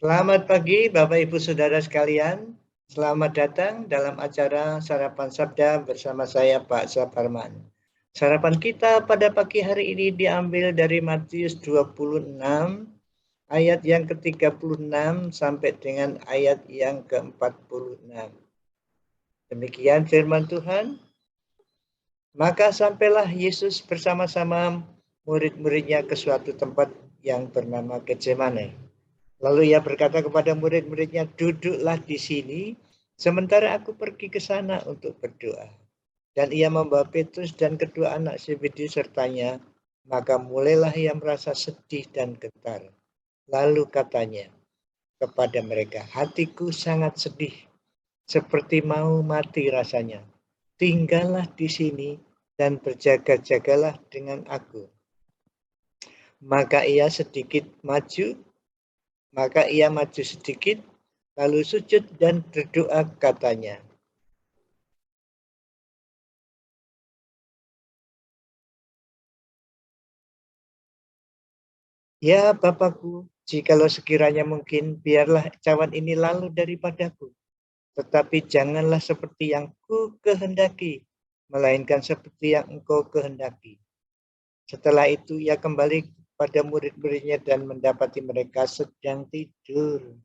Selamat pagi Bapak Ibu Saudara sekalian. Selamat datang dalam acara Sarapan Sabda bersama saya Pak Saparman. Sarapan kita pada pagi hari ini diambil dari Matius 26 ayat yang ke-36 sampai dengan ayat yang ke-46. Demikian firman Tuhan. Maka sampailah Yesus bersama-sama murid-muridnya ke suatu tempat yang bernama Getsemane. Lalu ia berkata kepada murid-muridnya, duduklah di sini, sementara aku pergi ke sana untuk berdoa. Dan ia membawa Petrus dan kedua anak Zebedi sertanya, maka mulailah ia merasa sedih dan getar. Lalu katanya kepada mereka, hatiku sangat sedih, seperti mau mati rasanya. Tinggallah di sini dan berjaga-jagalah dengan aku. Maka ia maju sedikit, lalu sujud dan berdoa katanya, ya Bapakku, jikalau sekiranya mungkin, biarlah cawan ini lalu daripadaku. Tetapi janganlah seperti yang ku kehendaki, melainkan seperti yang engkau kehendaki. Setelah itu ia kembali pada murid-muridnya dan mendapati mereka sedang tidur.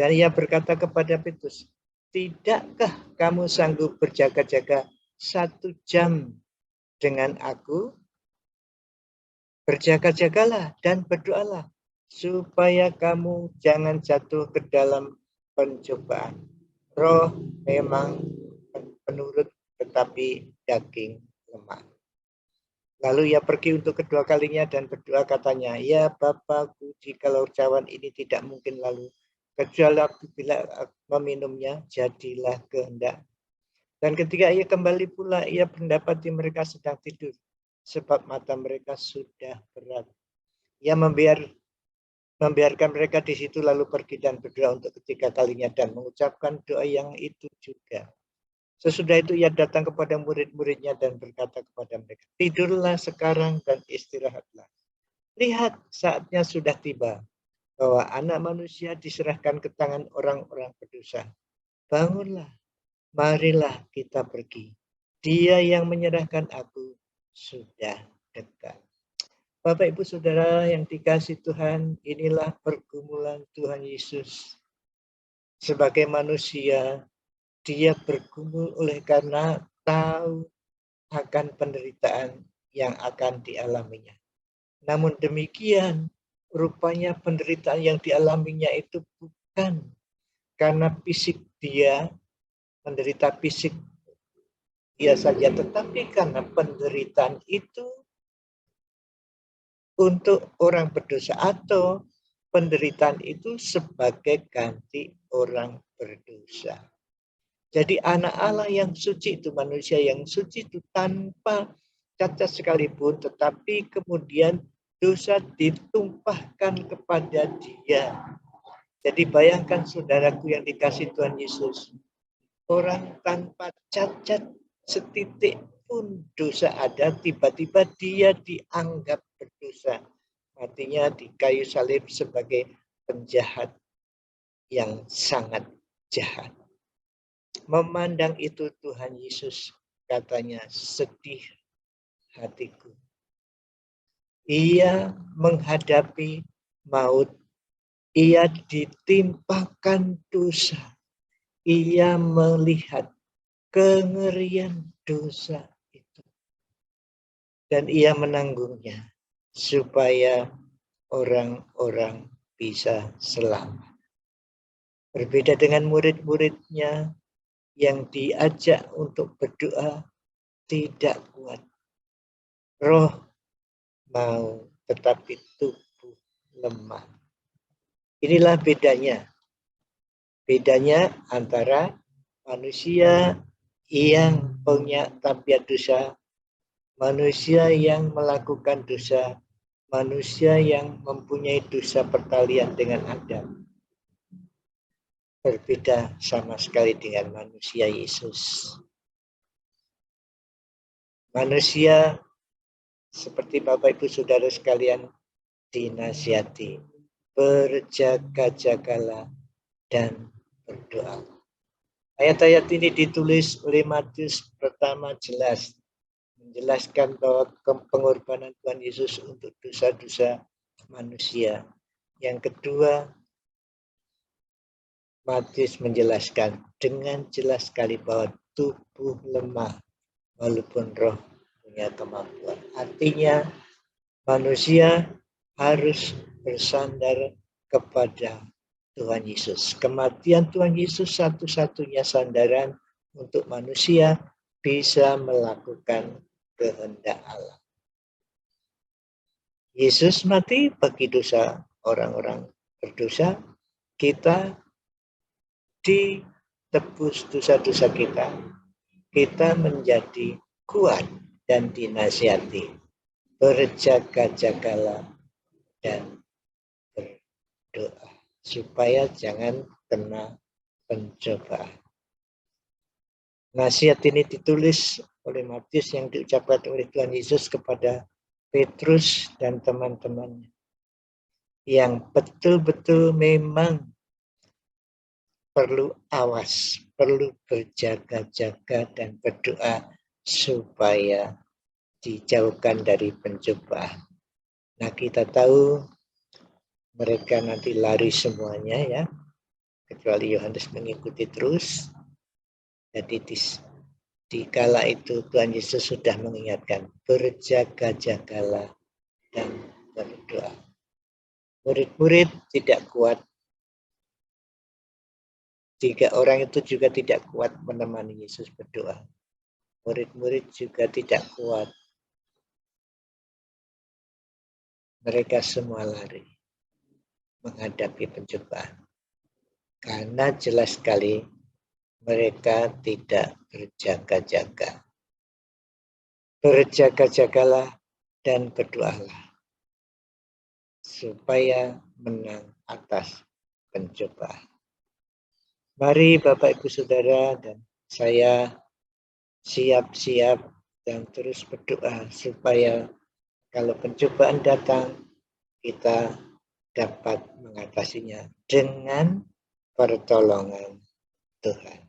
Dan ia berkata kepada Petrus, tidakkah kamu sanggup berjaga-jaga 1 jam dengan aku? Berjaga-jagalah dan berdoalah, supaya kamu jangan jatuh ke dalam pencobaan. Roh memang penurut, tetapi daging lemah. Lalu ia pergi untuk kedua kalinya dan berdoa katanya, ya Bapakku, jikalau cawan ini tidak mungkin lalu, kecuali apabila meminumnya, jadilah kehendak. Dan ketika ia kembali pula, ia mendapati mereka sedang tidur, sebab mata mereka sudah berat. Ia membiarkan mereka di situ lalu pergi dan berdoa untuk ketiga kalinya dan mengucapkan doa yang itu juga. Sesudah itu ia datang kepada murid-muridnya dan berkata kepada mereka, tidurlah sekarang dan istirahatlah. Lihat, saatnya sudah tiba bahwa anak manusia diserahkan ke tangan orang-orang berdosa. Bangunlah, marilah kita pergi. Dia yang menyerahkan aku sudah dekat. Bapak Ibu Saudara yang dikasih Tuhan, inilah pergumulan Tuhan Yesus. Sebagai manusia, dia bergumul oleh karena tahu akan penderitaan yang akan dialaminya. Namun demikian, rupanya penderitaan yang dialaminya itu bukan karena fisik dia, menderita fisik dia saja, tetapi karena penderitaan itu untuk orang berdosa atau penderitaan itu sebagai ganti orang berdosa. Jadi anak Allah yang suci itu, manusia yang suci itu tanpa cacat sekalipun, tetapi kemudian dosa ditumpahkan kepada dia. Jadi bayangkan saudaraku yang dikasih Tuhan Yesus, orang tanpa cacat setitik pun dosa ada, tiba-tiba dia dianggap berdosa. Artinya di kayu salib sebagai penjahat yang sangat jahat. Memandang itu Tuhan Yesus katanya, sedih hatiku. Ia menghadapi maut, ia ditimpakan dosa, ia melihat kengerian dosa itu. Dan ia menanggungnya supaya orang-orang bisa selamat. Berbeda dengan murid-muridnya yang diajak untuk berdoa tidak kuat. Roh mau, tetapi tubuh lemah. Inilah bedanya. Bedanya antara manusia yang punya tabiat dosa, manusia yang melakukan dosa, manusia yang mempunyai dosa pertalian dengan Adam. Berbeda sama sekali dengan manusia Yesus. Manusia seperti Bapak Ibu Saudara sekalian dinasihati. berjaga-jagalah, dan berdoa. Ayat-ayat ini ditulis oleh Matius pertama jelas menjelaskan bahwa pengorbanan Tuhan Yesus untuk dosa-dosa manusia. Yang kedua, Matius menjelaskan dengan jelas sekali bahwa tubuh lemah walaupun roh punya kemampuan. Artinya manusia harus bersandar kepada Tuhan Yesus. Kematian Tuhan Yesus satu-satunya sandaran untuk manusia bisa melakukan kehendak Allah. Yesus mati bagi dosa orang-orang berdosa. Kita ditebus dosa-dosa kita. Kita menjadi kuat dan dinasihati. Berjaga-jagalah dan berdoa supaya jangan kena pencobaan. Nasihat ini ditulis oleh Matius yang diucapkan oleh Tuhan Yesus kepada Petrus dan teman-temannya yang betul-betul memang perlu awas, perlu berjaga-jaga dan berdoa supaya dijauhkan dari pencobaan. Nah, kita tahu mereka nanti lari semuanya ya, kecuali Yohanes mengikuti terus. Jadi di kala itu Tuhan Yesus sudah mengingatkan, berjaga-jagalah dan berdoa. Murid-murid tidak kuat. 3 orang itu juga tidak kuat menemani Yesus berdoa. Murid-murid juga tidak kuat. Mereka semua lari menghadapi pencobaan. Karena jelas sekali mereka tidak berjaga-jaga. Berjaga-jagalah dan berdoalah supaya menang atas pencobaan. Mari Bapak Ibu Saudara dan saya siap-siap dan terus berdoa supaya kalau pencobaan datang kita dapat mengatasinya dengan pertolongan Tuhan.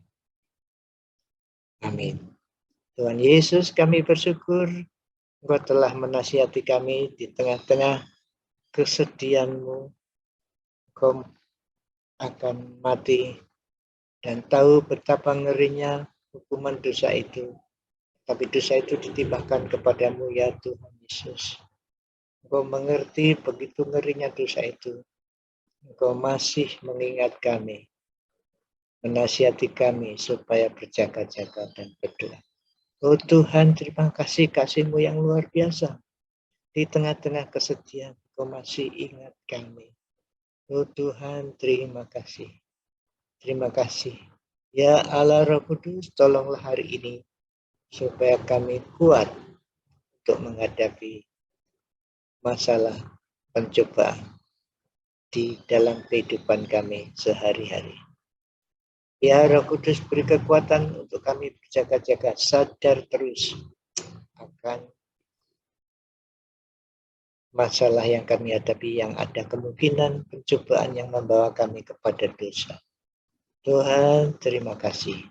Amin. Tuhan Yesus, kami bersyukur Engkau telah menasihati kami di tengah-tengah kesedihan-Mu. Engkau akan mati dan tahu betapa ngerinya hukuman dosa itu. Tapi dosa itu ditimbahkan kepadamu ya Tuhan Yesus. Engkau mengerti begitu ngerinya dosa itu. Engkau masih mengingat kami, menasihati kami supaya berjaga-jaga dan berdoa. Oh Tuhan, terima kasih kasih-Mu yang luar biasa. Di tengah-tengah kesedihan, Engkau masih ingat kami. Oh Tuhan, terima kasih. Terima kasih. Ya Allah Roh Kudus, tolonglah hari ini supaya kami kuat untuk menghadapi masalah pencobaan di dalam kehidupan kami sehari-hari. Ya Roh Kudus, beri kekuatan untuk kami berjaga-jaga, sadar terus akan masalah yang kami hadapi yang ada kemungkinan pencobaan yang membawa kami kepada dosa. Tuhan, terima kasih.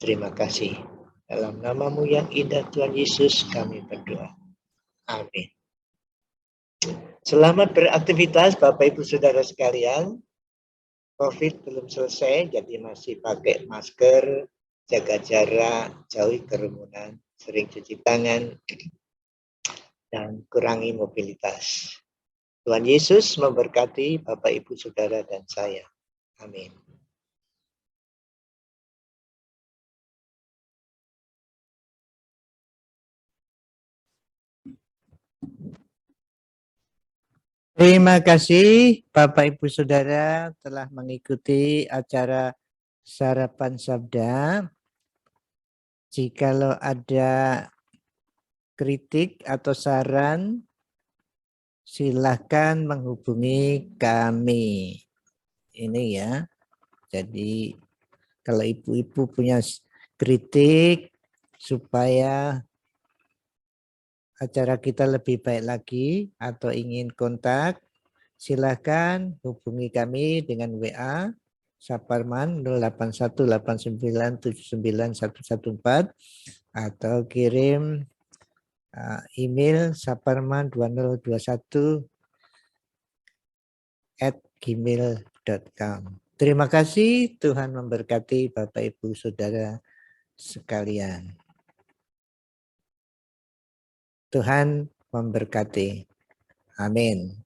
Terima kasih. Dalam nama-Mu yang indah Tuhan Yesus kami berdoa. Amin. Selamat beraktivitas Bapak Ibu Saudara sekalian. COVID belum selesai, jadi masih pakai masker, jaga jarak, jauhi kerumunan, sering cuci tangan, dan kurangi mobilitas. Tuhan Yesus memberkati Bapak Ibu Saudara dan saya. Amin. Terima kasih Bapak Ibu Saudara telah mengikuti acara Sarapan Sabda. Jikalau ada kritik atau saran, silakan menghubungi kami. Ini ya. Jadi kalau ibu-ibu punya kritik supaya acara kita lebih baik lagi atau ingin kontak, Silakan hubungi kami dengan WA Saparman 0818979114 atau kirim email saparman2021@gmail.com. Terima kasih, Tuhan memberkati Bapak Ibu Saudara sekalian. Tuhan memberkati. Amin.